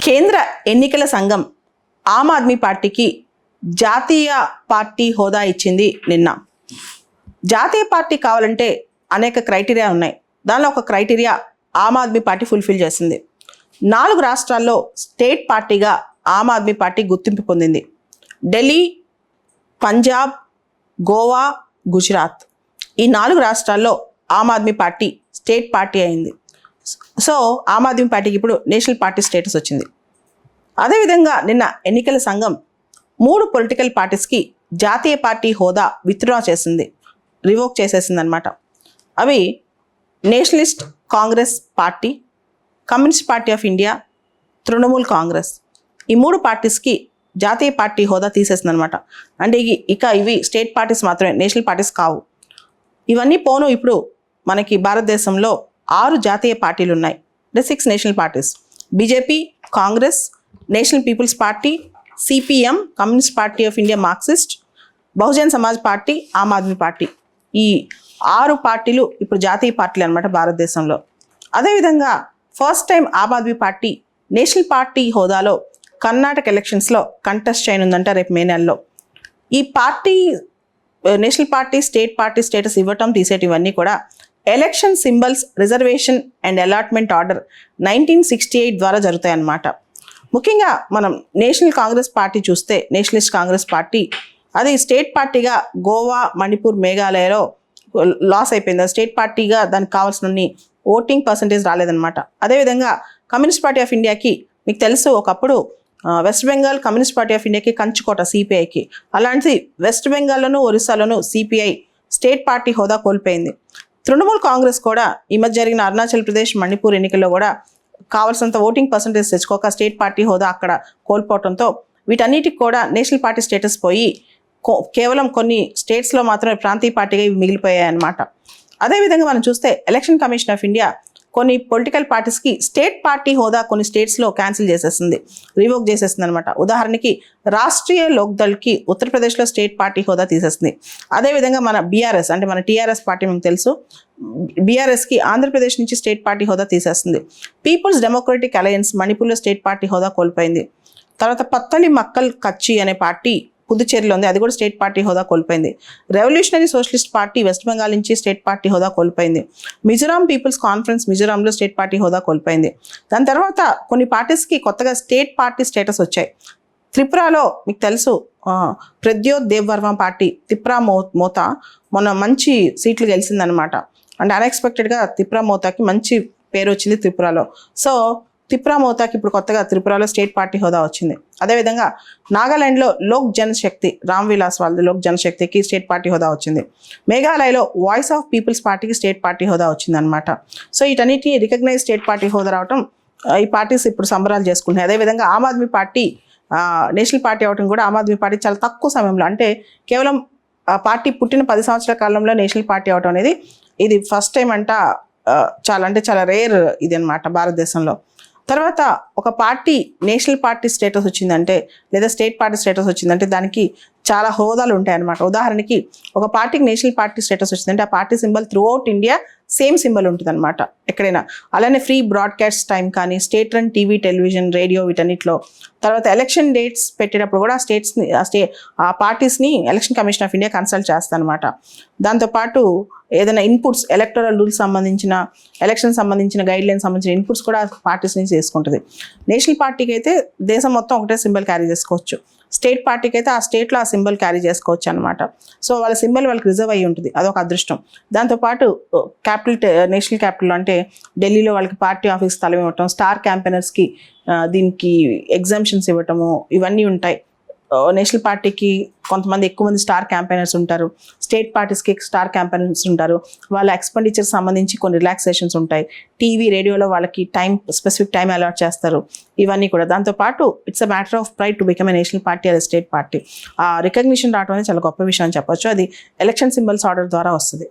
కేంద్ర ఎన్నికల సంఘం ఆమ్ ఆద్మీ పార్టీకి జాతీయ పార్టీ హోదా ఇచ్చింది నిన్న. జాతీయ పార్టీ కావాలంటే అనేక క్రైటీరియా ఉన్నాయి. దానిలో ఒక క్రైటీరియా ఆమ్ ఆద్మీ పార్టీ ఫుల్ఫిల్ చేసింది. 4 రాష్ట్రాల్లో స్టేట్ పార్టీగా ఆమ్ ఆద్మీ పార్టీ గుర్తింపు పొందింది. ఢిల్లీ, పంజాబ్, గోవా, గుజరాత్ ఈ 4 రాష్ట్రాల్లో ఆమ్ ఆద్మీ పార్టీ స్టేట్ పార్టీ అయింది. సో ఆమ్ ఆద్మీ పార్టీకి ఇప్పుడు నేషనల్ పార్టీ స్టేటస్ వచ్చింది. అదేవిధంగా నిన్న ఎన్నికల సంఘం 3 పొలిటికల్ పార్టీస్కి జాతీయ పార్టీ హోదా విత్డ్రా చేసింది, రివోక్ చేసేసింది అనమాట. అవి Nationalist Congress party, communist party of India, Trinamool Congress. ఈ 3 పార్టీస్కి జాతీయ పార్టీ హోదా తీసేసింది అనమాట. అంటే ఇక ఇవి స్టేట్ పార్టీస్ మాత్రమే, నేషనల్ పార్టీస్ కావు. ఇవన్నీ పోను ఇప్పుడు మనకి భారతదేశంలో 6 జాతీయ పార్టీలు ఉన్నాయి. అంటే 6 national parties: BJP, Congress, national people's party, CPM, communist party of India Marxist, Bahujan Samaj party, Aam Aadmi party. ఈ 6 పార్టీలు ఇప్పుడు జాతీయ పార్టీలు అనమాట భారతదేశంలో. అదేవిధంగా first time Aam Aadmi party national party హోదాలో కర్ణాటక ఎలక్షన్స్లో కంటెస్ట్ చేయనుందంట రేపు మే నెలలో. ఈ పార్టీ national party state party status ఇవ్వటం తీసేటివన్నీ కూడా election symbols reservation and allotment order 1968 ద్వారా జరుగుతాయి అన్నమాట. ముఖ్యంగా మనం నేషనల్ కాంగ్రెస్ పార్టీ చూస్తే, నేషనలిస్ట్ కాంగ్రెస్ పార్టీ అది స్టేట్ పార్టీగా గోవా, మణిపూర్, మేఘాలయలో లాస్ అయిపోయింది. స్టేట్ పార్టీగా దానికి కావాల్సిన ఓటింగ్ పర్సంటేజ్ రాలేదన్నమాట. అదేవిధంగా కమ్యూనిస్ట్ పార్టీ ఆఫ్ ఇండియాకి మీకు తెలుసు, ఒకప్పుడు west Bengal communist party of ఇండియాకి కంచుకోట సిపిఐకి. అలాంటిది వెస్ట్ బెంగాల్లోనూ ఒరిస్సాలోనూ సిపిఐ స్టేట్ పార్టీ హోదా కోల్పోయింది. తృణమూల్ కాంగ్రెస్ కూడా ఈ మధ్య జరిగిన అరుణాచల్ ప్రదేశ్, మణిపూర్ ఎన్నికల్లో కూడా కావాల్సినంత ఓటింగ్ పర్సంటేజ్ తెచ్చుకోక స్టేట్ పార్టీ హోదా అక్కడ కోల్పోవడంతో వీటన్నిటికి కూడా నేషనల్ పార్టీ స్టేటస్ పోయి కేవలం కొన్ని స్టేట్స్లో మాత్రమే ప్రాంతీయ పార్టీగా ఇవి మిగిలిపోయాయి అన్నమాట. అదేవిధంగా మనం చూస్తే ఎలక్షన్ కమిషన్ ఆఫ్ ఇండియా కొన్ని పొలిటికల్ పార్టీస్కి స్టేట్ పార్టీ హోదా కొన్ని స్టేట్స్లో క్యాన్సిల్ చేసేస్తుంది, రివోక్ చేసేస్తుంది అనమాట. ఉదాహరణకి రాష్ట్రీయ లోక్దళ్కి ఉత్తరప్రదేశ్లో స్టేట్ పార్టీ హోదా తీసేస్తుంది. అదేవిధంగా మన బీఆర్ఎస్ అంటే మన టీఆర్ఎస్ పార్టీ మీకు తెలుసు, బీఆర్ఎస్కి ఆంధ్రప్రదేశ్ నుంచి స్టేట్ పార్టీ హోదా తీసేస్తుంది. పీపుల్స్ డెమోక్రటిక్ అలయన్స్ మణిపూర్లో స్టేట్ పార్టీ హోదా కోల్పోయింది. తర్వాత పత్తలి మక్కల్ కచ్చి అనే పార్టీ పుదుచ్చేరిలో ఉంది, అది కూడా స్టేట్ పార్టీ హోదా కోల్పోయింది. Revolutionary socialist party West Bengal నుంచి స్టేట్ పార్టీ హోదా కోల్పోయింది. మిజోరాం పీపుల్స్ కాన్ఫరెన్స్ మిజోరాంలో స్టేట్ పార్టీ హోదా కోల్పోయింది. దాని తర్వాత కొన్ని పార్టీస్కి కొత్తగా స్టేట్ పార్టీ స్టేటస్ వచ్చాయి. త్రిపురలో మీకు తెలుసు, ప్రద్యోత్ దేవ్వర్మ పార్టీ త్రిపుర మోత మొన్న మంచి సీట్లు గెలిచిందనమాట. అంటే అన్ఎక్స్పెక్టెడ్గా త్రిపుర మోతాకి మంచి పేరు వచ్చింది త్రిపురలో. సో త్రిపుర మోతాకి ఇప్పుడు కొత్తగా త్రిపురలో స్టేట్ పార్టీ హోదా వచ్చింది. అదేవిధంగా నాగాలాండ్లో లోక్ జనశక్తి, రామ్ విలాస్ వాళ్ళది లోక్ జనశక్తికి స్టేట్ పార్టీ హోదా వచ్చింది. మేఘాలయలో వాయిస్ ఆఫ్ పీపుల్స్ పార్టీకి స్టేట్ పార్టీ హోదా వచ్చింది అనమాట. సో వీటన్నిటిని రికగ్నైజ్ స్టేట్ పార్టీ హోదా రావడం ఈ పార్టీస్ ఇప్పుడు సంబరాలు చేసుకుంటున్నాయి. అదేవిధంగా ఆమ్ ఆద్మీ పార్టీ నేషనల్ పార్టీ అవడం కూడా ఆమ్ ఆద్మీ పార్టీ చాలా తక్కువ సమయంలో, అంటే కేవలం పార్టీ పుట్టిన 10 సంవత్సరాల కాలంలో నేషనల్ పార్టీ అవడం అనేది ఇది ఫస్ట్ టైం అంట. చాలా రేర్ ఇది అనమాట భారతదేశంలో. తర్వాత ఒక పార్టీ నేషనల్ పార్టీ స్టేటస్ వచ్చిందంటే లేదా స్టేట్ పార్టీ స్టేటస్ వచ్చిందంటే దానికి చాలా హోదాలు ఉంటాయి అన్నమాట. ఉదాహరణకి ఒక పార్టీకి నేషనల్ పార్టీ స్టేటస్ వచ్చిందంటే ఆ party symbol throughout India same symbol ఉంటుంది అనమాట ఎక్కడైనా. అలానే ఫ్రీ బ్రాడ్కాస్ట్ టైం కానీ, state run TV, television, radio వీటన్నిటిలో. తర్వాత ఎలక్షన్ డేట్స్ పెట్టేటప్పుడు కూడా స్టేట్స్ని ఆ పార్టీస్ని election commission of India consult చేస్తాను అనమాట. దాంతోపాటు ఏదైనా ఇన్పుట్స్, ఎలక్టరల్ రూల్స్ సంబంధించిన, ఎలక్షన్ సంబంధించిన గైడ్లైన్స్ సంబంధించిన ఇన్పుట్స్ కూడా పార్టీస్ నుంచి చేసుకుంటుంది. నేషనల్ పార్టీకి అయితే దేశం మొత్తం ఒకటే సింబల్ క్యారీ చేసుకోవచ్చు. స్టేట్ పార్టీకి అయితే ఆ స్టేట్లో ఆ సింబల్ క్యారీ చేసుకోవచ్చు అనమాట. సో వాళ్ళ సింబల్ వాళ్ళకి రిజర్వ్ అయ్యి ఉంటుంది, అదొక అదృష్టం. దాంతోపాటు నేషనల్ క్యాపిటల్ అంటే ఢిల్లీలో వాళ్ళకి పార్టీ ఆఫీస్ స్థలం ఇవ్వటం, స్టార్ క్యాంపెయినర్స్కి దీనికి ఎగ్జామ్షన్స్ ఇవ్వటము, ఇవన్నీ ఉంటాయి. నేషనల్ పార్టీకి కొంతమంది ఎక్కువ మంది స్టార్ క్యాంపెయినర్స్ ఉంటారు, స్టేట్ పార్టీస్కి స్టార్ క్యాంపెయినర్స్ ఉంటారు. వాళ్ళ ఎక్స్పెండిచర్ సంబంధించి కొన్ని రిలాక్సేషన్స్ ఉంటాయి. టీవీ, రేడియోలో వాళ్ళకి స్పెసిఫిక్ టైం అలాట్ చేస్తారు, ఇవన్నీ కూడా. దాంతోపాటు it's a matter of pride to become a national party అదే స్టేట్ పార్టీ. ఆ రికగ్నిషన్ రావడం అనేది చాలా గొప్ప విషయం అని చెప్పొచ్చు. అది ఎలక్షన్ సింబల్స్ ఆర్డర్ ద్వారా వస్తుంది.